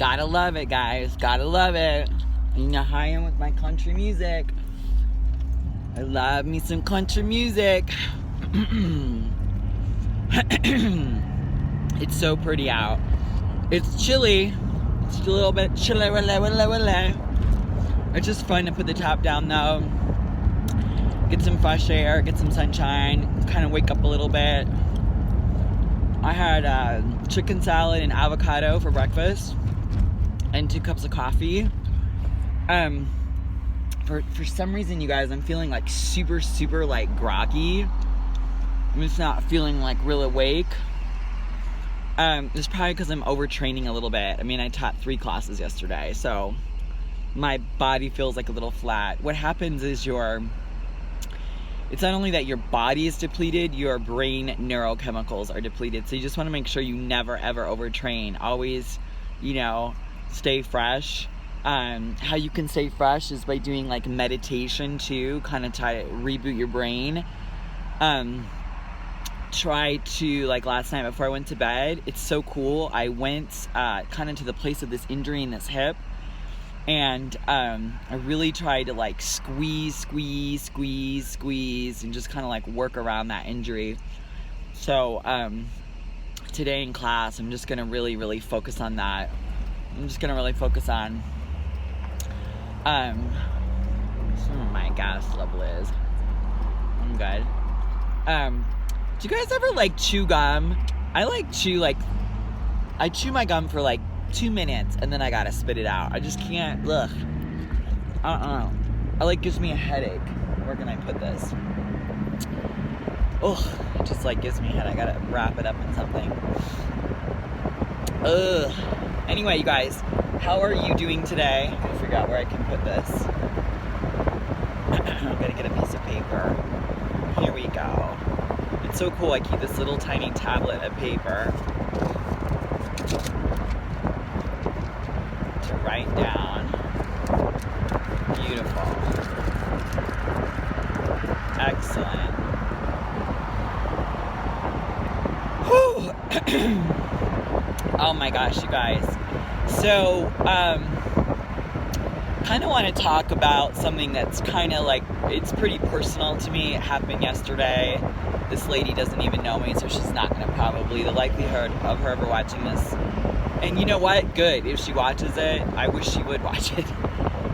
Gotta love it, guys. Gotta love it. You know how I am with my country music. I love me some country music. It's so pretty out. It's chilly. It's a little bit chilly. It's just fun to put the top down though. Get some fresh air, get some sunshine, kind of wake up a little bit. I had chicken salad and avocado for breakfast and 2 cups of coffee. For some reason, you guys, I'm feeling like super like groggy. I'm just not feeling like real awake. It's probably because I'm overtraining a little bit. I mean, I taught 3 classes yesterday, so my body feels like a little flat. What happens is it's not only that your body is depleted, your brain neurochemicals are depleted. So you just want to make sure you never ever overtrain. Always, stay fresh. How you can stay fresh is by doing like meditation too, kind of try to reboot your brain. Try to, like last night before I went to bed, it's so cool. I went kind of to the place of this injury in this hip, and I really tried to like squeeze and just kind of like work around that injury. So today in class, I'm just gonna really focus on that. I'm just gonna really focus on some my gas level is. I'm good. Do you guys ever like chew gum? I chew my gum for like 2 minutes and then I gotta spit it out. I just can't. Ugh. It gives me a headache. Where can I put this? Ugh. It just like gives me a headache. I gotta wrap it up in something. Ugh. Anyway, you guys, how are you doing today? I'm gonna figure out where I can put this. I'm gonna get a piece of paper. Here we go. It's so cool. I keep this little tiny tablet of paper to write down. Beautiful. Excellent. Whew. Oh my gosh, you guys. So, kind of want to talk about something that's kind of like, it's pretty personal to me. It happened yesterday. This lady doesn't even know me, so she's not going to probably, the likelihood of her ever watching this. And you know what? Good. If she watches it, I wish she would watch it.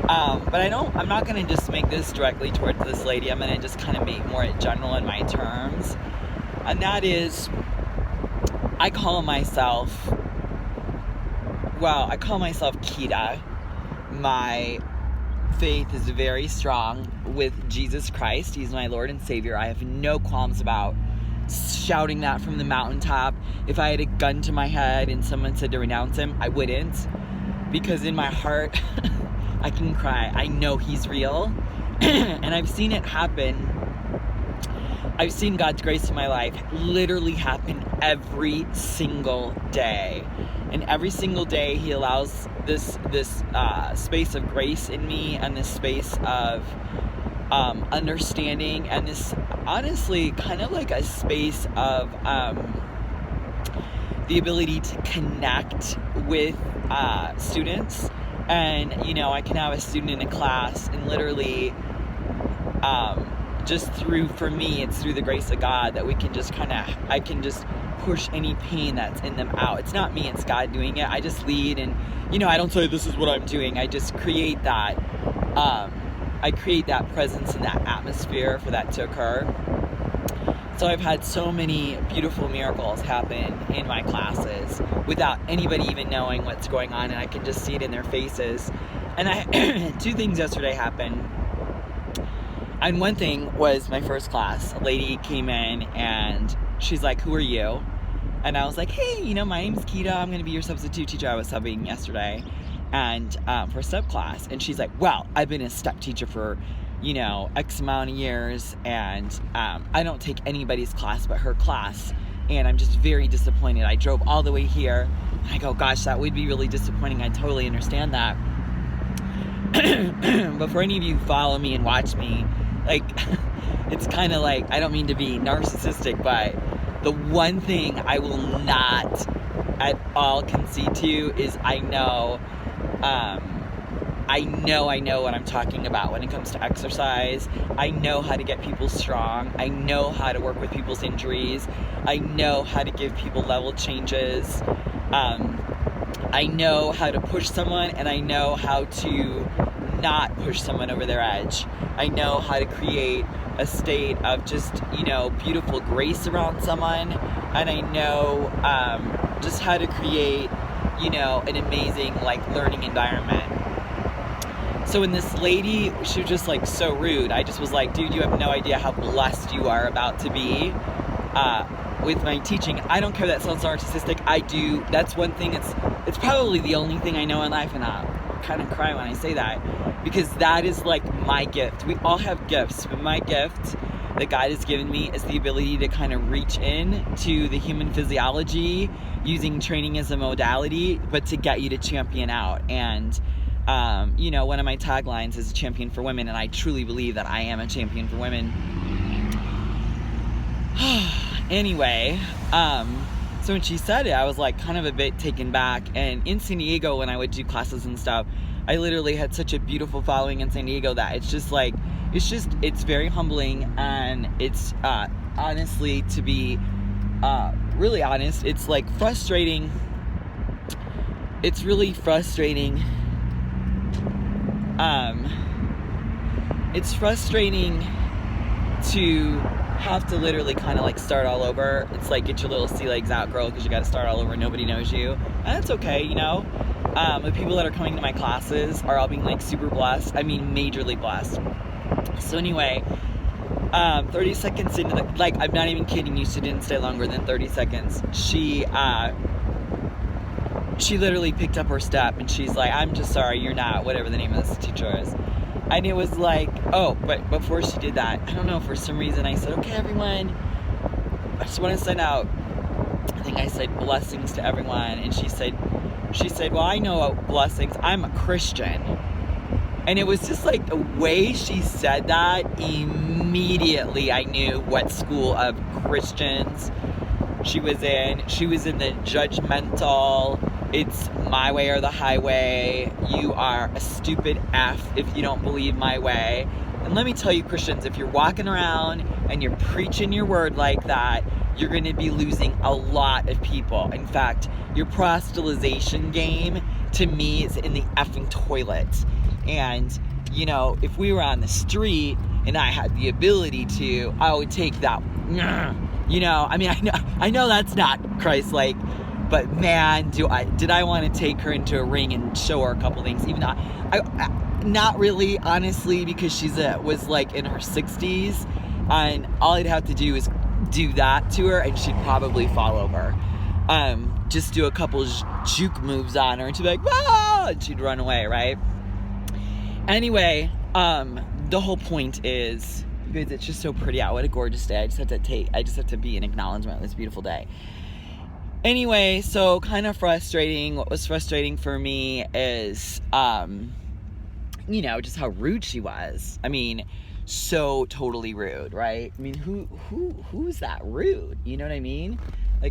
But I'm not going to just make this directly towards this lady. I'm going to just kind of make more general in my terms. And that is, I call myself Kita. My faith is very strong with Jesus Christ. He's my Lord and Savior. I have no qualms about shouting that from the mountaintop. If I had a gun to my head and someone said to renounce him, I wouldn't. Because in my heart, I can cry. I know he's real. And I've seen it happen. I've seen God's grace in my life literally happen every single day. And every single day he allows this space of grace in me, and this space of understanding, and this honestly kind of like a space of the ability to connect with students. And I can have a student in a class and literally for me, it's through the grace of God that we can just I can just push any pain that's in them out. It's not me, it's God doing it. I just lead, and I don't say this is what I'm doing. I just create that presence and that atmosphere for that to occur. So I've had so many beautiful miracles happen in my classes without anybody even knowing what's going on, and I can just see it in their faces. And 2 things yesterday happened. And one thing was my first class. A lady came in and she's like, "Who are you?" And I was like, "Hey, my name's Kita. I'm going to be your substitute teacher." I was subbing yesterday and for step class. And she's like, "Well, I've been a step teacher for, X amount of years, and I don't take anybody's class but her class. And I'm just very disappointed. I drove all the way here." And I go, "Gosh, that would be really disappointing. I totally understand that." But for any of you who follow me and watch me, it's kind of like, I don't mean to be narcissistic, but the one thing I will not at all concede to is I know what I'm talking about when it comes to exercise. I know how to get people strong. I know how to work with people's injuries. I know how to give people level changes. I know how to push someone, and I know how to not push someone over their edge. I know how to create a state of just, beautiful grace around someone, and I know just how to create, an amazing, learning environment. So when this lady, she was just, so rude, I just was like, dude, you have no idea how blessed you are about to be with my teaching. I don't care if that sounds narcissistic. I do. That's one thing. It's probably the only thing I know in life, and I kind of cry when I say that, because that is, my gift. We all have gifts, but my gift that God has given me is the ability to kind of reach in to the human physiology using training as a modality, but to get you to champion out. And one of my taglines is a champion for women, and I truly believe that I am a champion for women. Anyway, so when she said it, I was kind of a bit taken back. And in San Diego, when I would do classes and stuff, I literally had such a beautiful following in San Diego that it's just it's very humbling. And it's honestly, to be really honest, it's frustrating. It's really frustrating. It's frustrating to have to literally kind of start all over. It's get your little sea legs out, girl, because you got to start all over. Nobody knows you, and that's okay. The people that are coming to my classes are all being super blessed. I mean, majorly blessed. So anyway, 30 seconds into I'm not even kidding you, she didn't stay longer than 30 seconds. She literally picked up her step, and she's like, I'm just sorry, you're not, whatever the name of this teacher is. And it was but before she did that, I don't know, for some reason I said, okay, everyone, I just want to send out, I think I said blessings to everyone. And she said, well, I know blessings, I'm a Christian. And it was just the way she said that, immediately I knew what school of Christians she was in. She was in the judgmental, it's my way or the highway, you are a stupid F if you don't believe my way. And let me tell you, Christians, if you're walking around and you're preaching your word like that, you're going to be losing a lot of people. In fact, your proselytization game, to me, is in the effing toilet. And, if we were on the street and I had the ability to, I would take that, I know that's not Christ-like, but man, did I want to take her into a ring and show her a couple things. Even though not really, honestly, because she was in her 60s, and all I'd have to do is do that to her, and she'd probably fall over. Just do a couple juke moves on her, and she'd be like, ah! And she'd run away, right? Anyway, the whole point is, because it's just so pretty out. What a gorgeous day. I just have to be an acknowledgement of this beautiful day. Anyway, so kind of frustrating. What was frustrating for me is, just how rude she was. I mean, so totally rude, right? I mean, who's that rude? You know what I mean?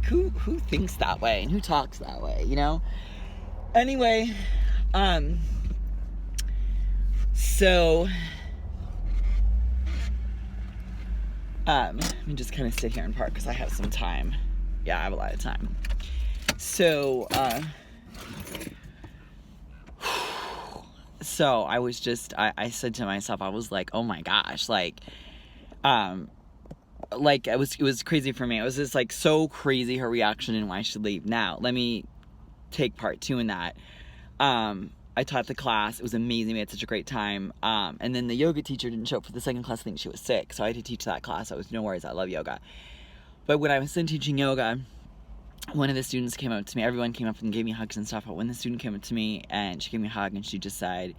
Who thinks that way and who talks that way, Anyway, so, let me just kind of sit here and park because I have some time. Yeah, I have a lot of time. So, so I was just, I said to myself, I was like, oh my gosh, it was crazy for me. It was just so crazy, her reaction, and why she leave. Now, let me take part 2 in that. I taught the class. It was amazing. We had such a great time. And then the yoga teacher didn't show up for the second class. I think she was sick, so I had to teach that class. I was, no worries, I love yoga. But when I was then teaching yoga, one of the students came up to me. Everyone came up and gave me hugs and stuff. But when the student came up to me and she gave me a hug, and she just said,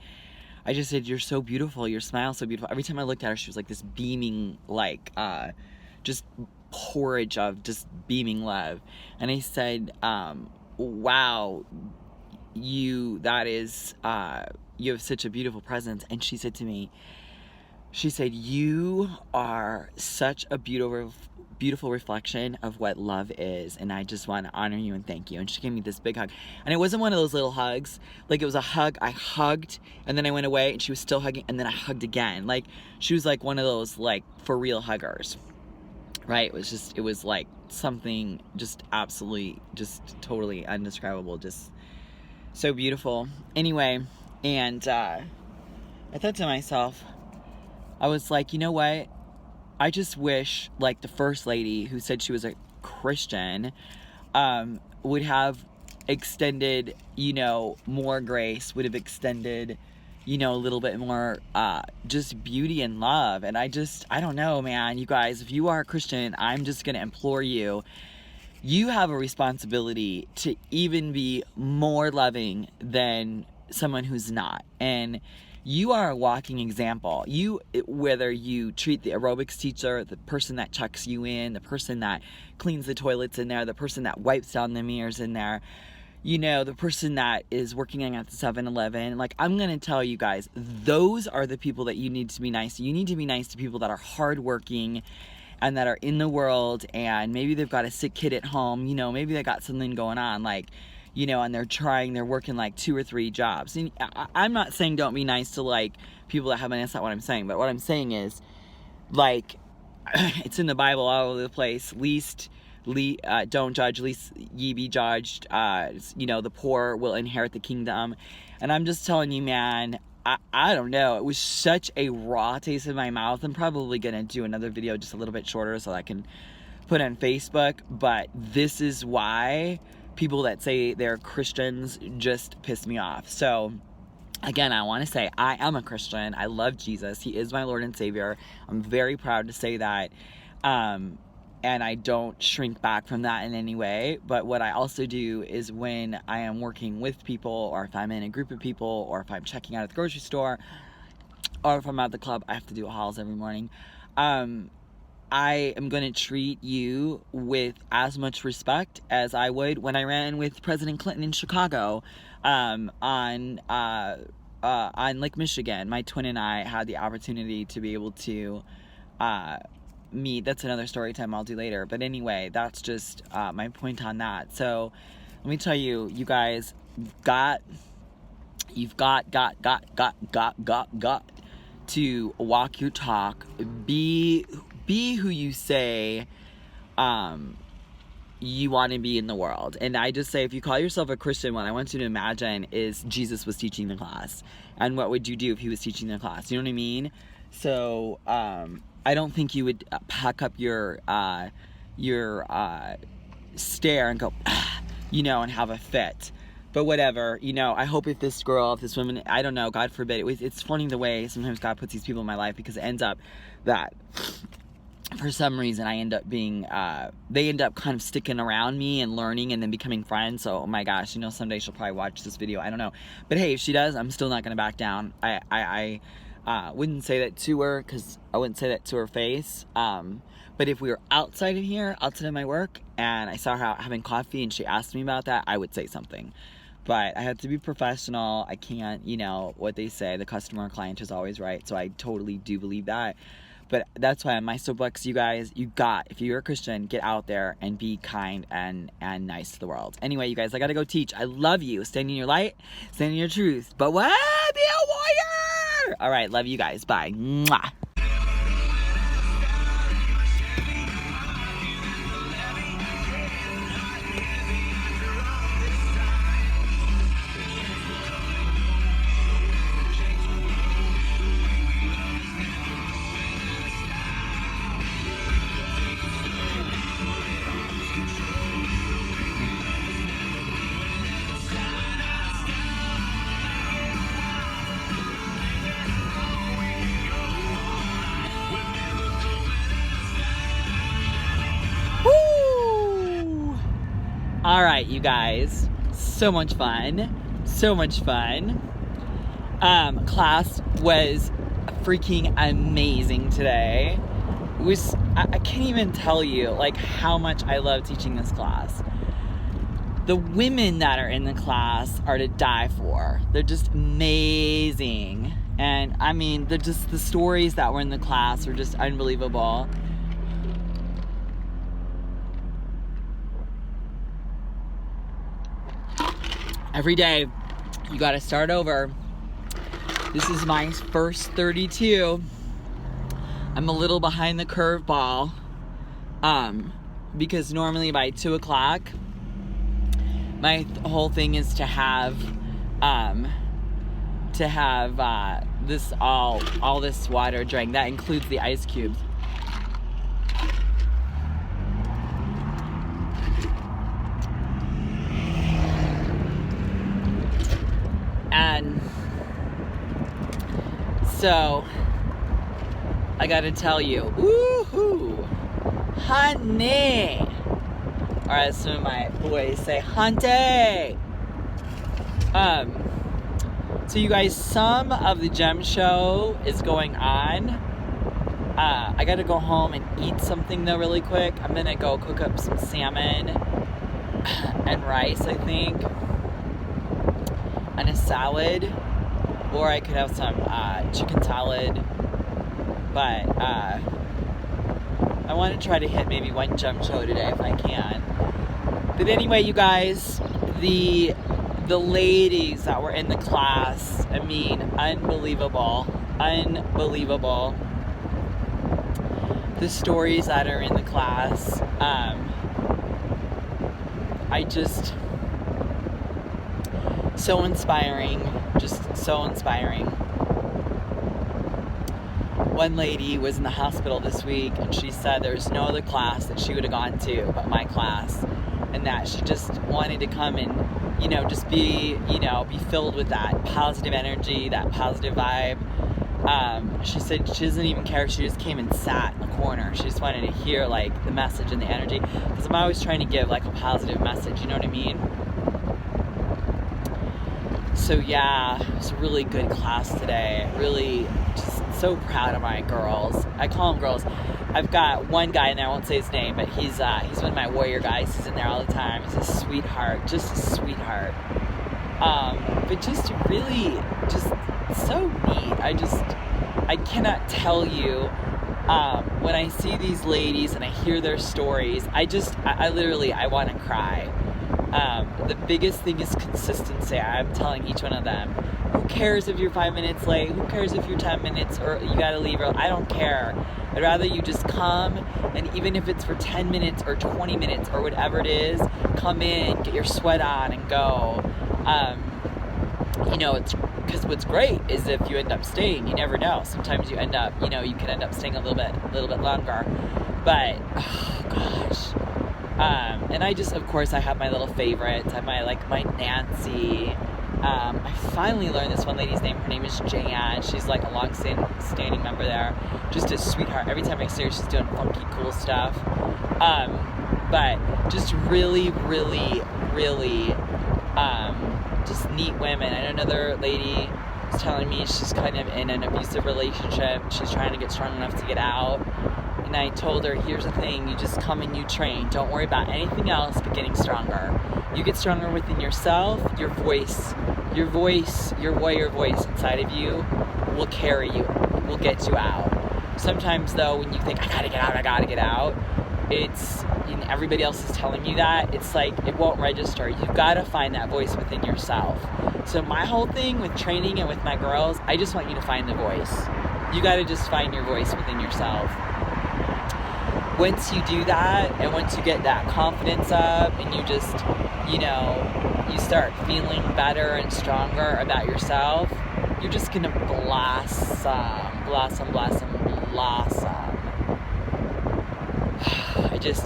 I just said, you're so beautiful. Your smile's so beautiful. Every time I looked at her, she was this beaming, just porridge of just beaming love. And I said, wow, you have such a beautiful presence. And she said to me, she said, you are such a beautiful beautiful reflection of what love is, and I just want to honor you and thank you. And she gave me this big hug, and it wasn't one of those little hugs. Like, it was a hug. I hugged, and then I went away, and she was still hugging, and then I hugged again. Like, she was like one of those, like, for real huggers, right? It was like something just absolutely, just totally indescribable, just so beautiful. Anyway, and I thought to myself, I was like, you know what? I just wish, like, the First Lady, who said she was a Christian, would have extended, you know, more grace, would have extended, you know, a little bit more, just beauty and love. And I don't know, man. You guys, if you are a Christian, I'm just going to implore you, you have a responsibility to even be more loving than someone who's not. And you are a walking example. Whether you treat the aerobics teacher, the person that checks you in, the person that cleans the toilets in there, the person that wipes down the mirrors in there, you know, the person that is working at the 7-Eleven. Like, I'm going to tell you guys, those are the people that you need to be nice to. You need to be nice to people that are hardworking and that are in the world, and maybe they've got a sick kid at home, you know, maybe they got something going on, like, you know, and they're working like 2 or 3 jobs. And I'm not saying don't be nice to, like, people that haven't. That's not what I'm saying. But what I'm saying is, like, it's in the Bible all over the place. Don't judge, lest ye be judged. You know, the poor will inherit the kingdom. And I'm just telling you, man, I don't know. It was such a raw taste in my mouth. I'm probably going to do another video just a little bit shorter so I can put on Facebook. But this is why people that say they're Christians just piss me off. So, again, I want to say I am a Christian. I love Jesus. He is my Lord and Savior. I'm very proud to say that. And I don't shrink back from that in any way. But what I also do is, when I am working with people, or if I'm in a group of people, or if I'm checking out at the grocery store, or if I'm at the club, I have to do hauls every morning. I am going to treat you with as much respect as I would when I ran with President Clinton in Chicago, on Lake Michigan. My twin and I had the opportunity to be able to meet. That's another story time I'll do later. But anyway, that's just my point on that. So let me tell you, you guys, you've got to walk your talk. Be who you say you want to be in the world. And I just say, if you call yourself a Christian, what I want you to imagine is Jesus was teaching the class. And what would you do if he was teaching the class? You know what I mean? So I don't think you would pack up your stare and go, you know, and have a fit. But whatever, you know, I hope if this woman, I don't know, God forbid, it's funny the way sometimes God puts these people in my life, because it ends up that for some reason I end up being, they end up kind of sticking around me and learning and then becoming friends. So, oh my gosh, you know, someday she'll probably watch this video. I don't know. But hey, if she does, I'm still not going to back down. I wouldn't say that to her, because I wouldn't say that to her face. But if we were outside of here, outside of my work, and I saw her having coffee and she asked me about that, I would say something. But I have to be professional. I can't, you know, what they say, the customer or client is always right. So I totally do believe that. But that's why on my soapbox, you guys, if you're a Christian, get out there and be kind and nice to the world. Anyway, you guys, I got to go teach. I love you. Stand in your light, stand in your truth. But what? Be a warrior! All right, love you guys. Bye. Mwah. All right, you guys, so much fun. Class was freaking amazing today. I can't even tell you, like, how much I love teaching this class. The women that are in the class are to die for. They're just amazing. And I mean, the stories that were in the class were just unbelievable. Every day, you gotta start over. This is my first 32. I'm a little behind the curveball, because normally by 2 o'clock, my whole thing is to have this all this water drank. That includes the ice cubes. And so I gotta tell you, woohoo, honey, or as some of my boys say, hunty. So you guys, some of the gem show is going on. I gotta go home and eat something though really quick. I'm gonna go cook up some salmon and rice, I think, and a salad, or I could have some chicken salad, but I want to try to hit maybe one gem show today if I can. But anyway, you guys, the ladies that were in the class, I mean, unbelievable. The stories that are in the class, so inspiring, just so inspiring. One lady was in the hospital this week, and she said there's no other class that she would have gone to but my class, and that she just wanted to come and, just be filled with that positive energy, that positive vibe. She said she doesn't even care if she just came and sat in the corner. She just wanted to hear, like, the message and the energy, because I'm always trying to give, like, a positive message, you know what I mean? So yeah, it was a really good class today. Really just so proud of my girls. I call them girls. I've got one guy in there, I won't say his name, but he's one of my warrior guys. He's in there all the time. He's a sweetheart, just a sweetheart. But just really, just so neat. I cannot tell you, when I see these ladies and I hear their stories, I literally want to cry. The biggest thing is consistency. I'm telling each one of them, who cares if you're 5 minutes late? Who cares if you're 10 minutes or you gotta leave early? I don't care. I'd rather you just come, and even if it's for 10 minutes or 20 minutes or whatever it is, come in, get your sweat on, and go. It's because what's great is if you end up staying, you never know. Sometimes you end up, you can end up staying a little bit longer. But oh gosh. And of course, I have my little favorites. I have my Nancy. I finally learned this one lady's name. Her name is Jan. She's like a long-standing member there. Just a sweetheart. Every time I see her, she's doing funky, cool stuff. But just really, really, really, just neat women. And another lady was telling me she's kind of in an abusive relationship. She's trying to get strong enough to get out. And I told her, here's the thing, you just come and you train. Don't worry about anything else but getting stronger. You get stronger within yourself, your warrior voice inside of you will carry you, will get you out. Sometimes though, when you think, I gotta get out, it's, everybody else is telling you that, it's like, it won't register. You've gotta find that voice within yourself. So my whole thing with training and with my girls, I just want you to find the voice. You gotta just find your voice within yourself. Once you do that, and once you get that confidence up, and you just, you start feeling better and stronger about yourself, you're just gonna blossom.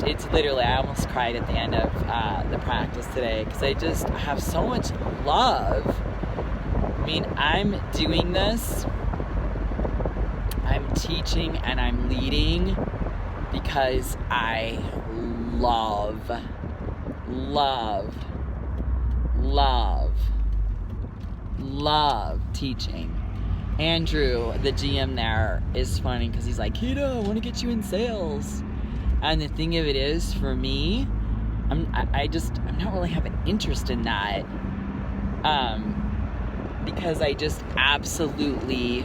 It's literally, I almost cried at the end of the practice today, because I have so much love. I mean, I'm doing this, I'm teaching, and I'm leading because I love teaching. Andrew, the GM there, is funny because he's like, Kita, I want to get you in sales. And the thing of it is, for me, I'm not really having interest in that, because I just absolutely,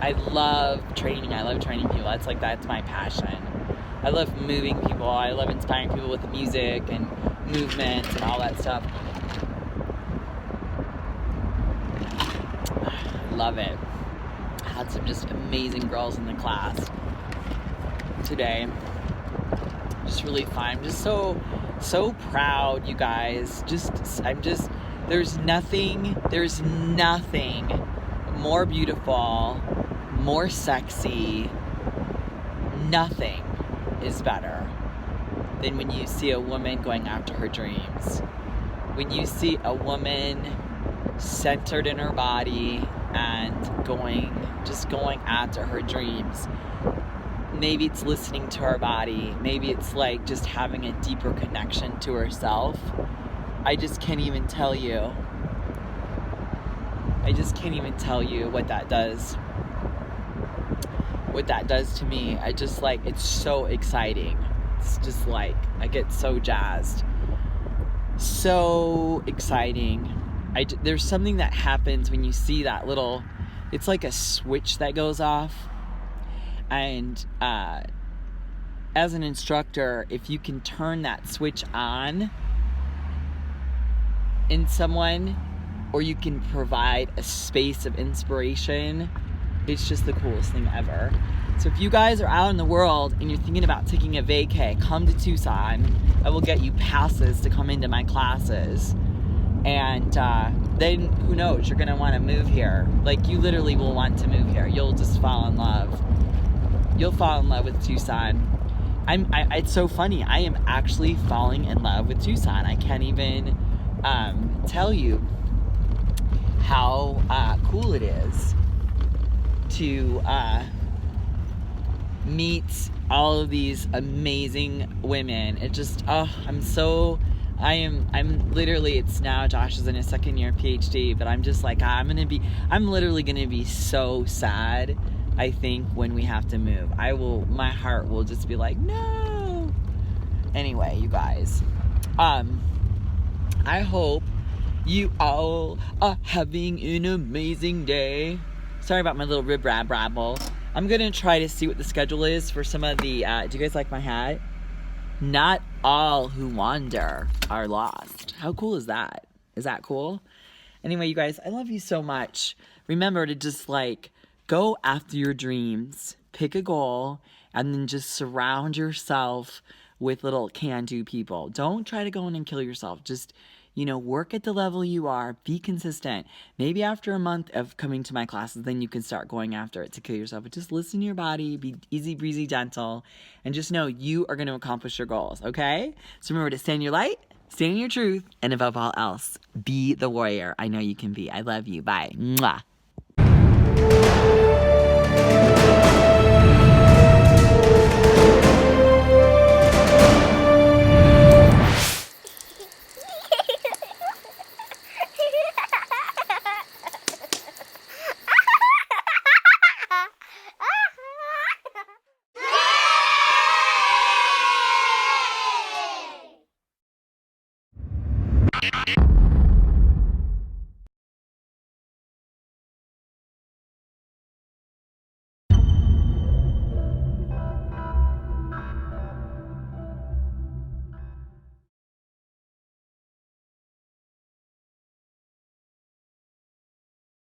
I love training people. That's my passion. I love moving people. I love inspiring people with music and movement and all that stuff. Love it. I had some just amazing girls in the class today. Just really fun. I'm just so proud, you guys. There's nothing more beautiful, more sexy, nothing is better than when you see a woman going after her dreams. When you see a woman centered in her body and going after her dreams. Maybe it's listening to her body. Maybe it's like just having a deeper connection to herself. I just can't even tell you. What that does. What that does to me. It's so exciting. It's just like, I get so jazzed. So exciting. There's something that happens when you see that little, it's like a switch that goes off. And as an instructor, if you can turn that switch on in someone, or you can provide a space of inspiration, it's just the coolest thing ever. So if you guys are out in the world and you're thinking about taking a vacay, come to Tucson. I will get you passes to come into my classes. And then, who knows, you're going to want to move here. Like, you literally will want to move here. You'll just fall in love. You'll fall in love with Tucson. It's so funny. I am actually falling in love with Tucson. I can't even tell you how cool it is to meet all of these amazing women. It just, I'm literally, it's now Josh is in his second year PhD, but I'm just like, I'm literally gonna be so sad, I think, when we have to move. My heart will just be like, no. Anyway, you guys, I hope you all are having an amazing day. Sorry about my little rib-rab-rabble. I'm gonna try to see what the schedule is for some of the, do you guys like my hat? Not all who wander are lost. How cool is that? Is that cool? Anyway, you guys, I love you so much. Remember to just go after your dreams, pick a goal, and then just surround yourself with little can-do people. Don't try to go in and kill yourself. Just, work at the level you are. Be consistent. Maybe after a month of coming to my classes, then you can start going after it to kill yourself. But just listen to your body. Be easy, breezy, gentle. And just know you are going to accomplish your goals, okay? So remember to stand in your light, stand in your truth, and above all else, be the warrior I know you can be. I love you. Bye. Mwah.